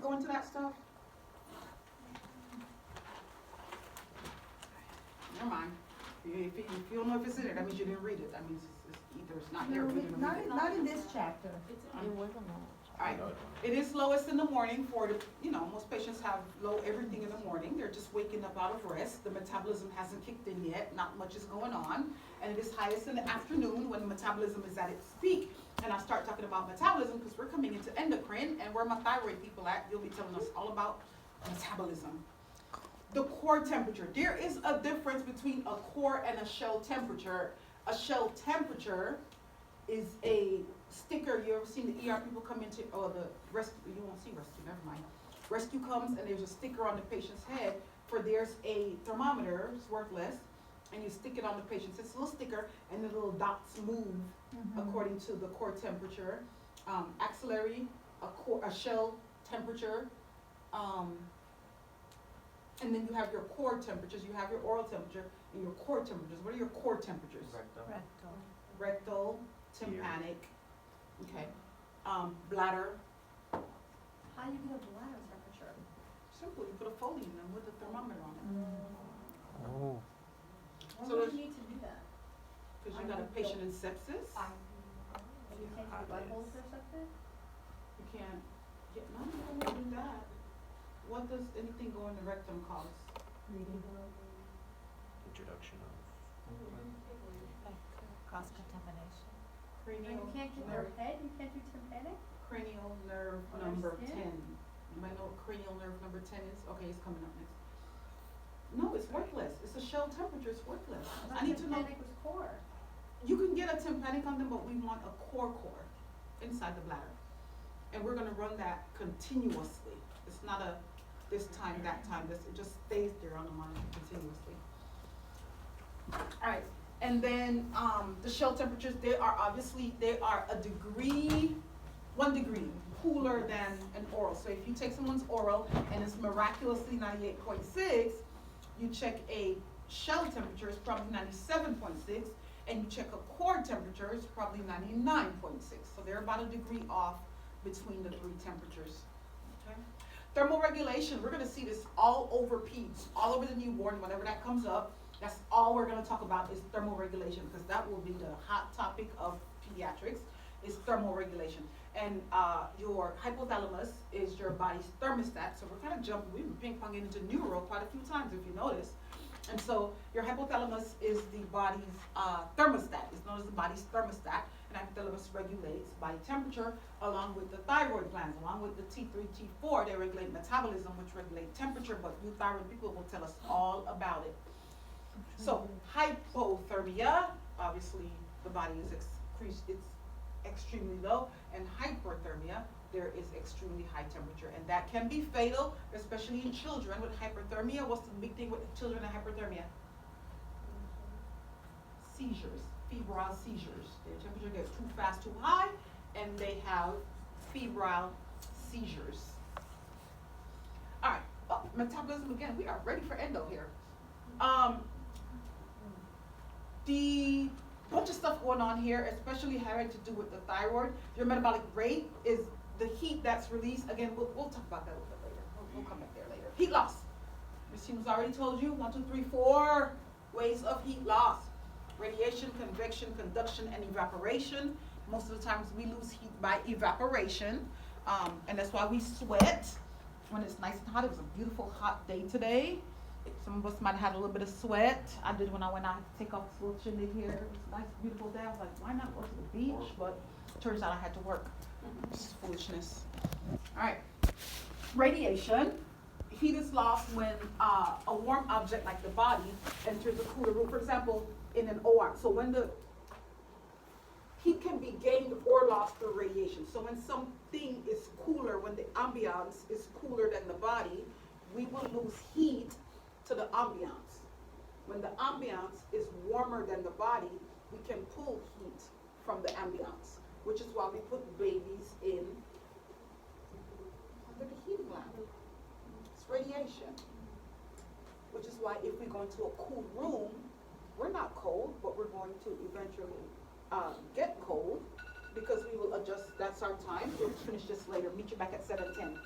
go into that stuff? Never mind. If you don't know if it's in there, that means you didn't read it. That means it's either it's not there or you didn't read it. Not in this chapter. It wasn't on. Alright, it is lowest in the morning for the, most patients have low everything in the morning. They're just waking up out of rest. The metabolism hasn't kicked in yet. Not much is going on. And it is highest in the afternoon when the metabolism is at its peak. And I start talking about metabolism because we're coming into endocrine, and where my thyroid people at, you'll be telling us all about metabolism. The core temperature. There is a difference between a core and a shell temperature. A shell temperature is a sticker. You ever seen the ER people come into, or the rescue, you won't see rescue, never mind. Rescue comes and there's a sticker on the patient's head for there's a thermometer, it's worthless, and you stick it on the patient. It's a little sticker and the little dots move according to the core temperature. Axillary, a shell temperature, and then you have your core temperatures. You have your oral temperature and your core temperatures. What are your core temperatures? Rectal, tympanic, okay, bladder. How do you get a bladder temperature? Simple, you put a Foley in them with a thermometer on it. Oh. Why So would there's- you need to do that? Because you got a patient in sepsis, And you can't do buttholes or something? you can't get, no, you don't wanna do that. What does anything go in the rectum cause? Introduction of. Cross contamination. And Cranial you can't get nerve, their head, you can't do tympanic? cranial nerve On number their skin? 10. You might know what cranial nerve number 10 is? Okay, it's coming up next. No, it's worthless. It's a shell temperature, it's worthless. I I need to know. Tympanic was core. You can get a tympanic on them, but we want a core inside the bladder. And we're gonna run that continuously. It's not a this time, that time, it just stays there on the monitor continuously. Alright, and then the shell temperatures, they are a degree, 1 degree cooler than an oral. So if you take someone's oral and it's miraculously 98.6, you check a shell temperature, it's probably 97.6, and you check a core temperature, it's probably 99.6. So they're about a degree off between the 3 temperatures. Okay? Thermoregulation, we're gonna see this all over peds, all over the newborn, whenever that comes up. That's all we're gonna talk about is thermoregulation, because that will be the hot topic of pediatrics, is thermoregulation. And your hypothalamus is your body's thermostat. So we're kind of jumping, we've been ping-ponging into neuro quite a few times if you notice. And so your hypothalamus is the body's thermostat. It's known as the body's thermostat. And hypothalamus regulates body temperature along with the thyroid glands, along with the T3, T4. They regulate metabolism, which regulate temperature, but you thyroid people will tell us all about it. So hypothermia, obviously the body is it's extremely low, and hyperthermia, there is extremely high temperature, and that can be fatal, especially in children with hyperthermia. What's the big thing with children and hyperthermia? Seizures, febrile seizures. Their temperature gets too fast, too high, and they have febrile seizures. All right, metabolism again. We are ready for endo here. The bunch of stuff going on here, especially having to do with the thyroid. Your metabolic rate is the heat that's released. Again, we'll talk about that a little bit later. We'll come back there later. Heat loss. Ms. Humes already told you 1, 2, 3, 4 ways of heat loss. Radiation, convection, conduction, and evaporation. Most of the times we lose heat by evaporation. And that's why we sweat when it's nice and hot. It was a beautiful hot day today. Some of us might have had a little bit of sweat. I did when I went out to take off this little chimney here. It was a nice, beautiful day. I was like, why not go to the beach? But it turns out I had to work. It's foolishness. All right. Radiation. Heat is lost when a warm object like the body enters a cooler room. For example, in an OR. So when the heat can be gained or lost through radiation. So when something is cooler, when the ambiance is cooler than the body, we will lose heat to the ambiance. When the ambiance is warmer than the body, we can pull heat from the ambiance, which is why we put babies in under the heating lamp. It's radiation. Which is why if we go into a cool room, we're not cold, but we're going to eventually get cold because we will adjust. That's our time. We'll finish this later. Meet you back at 7:10.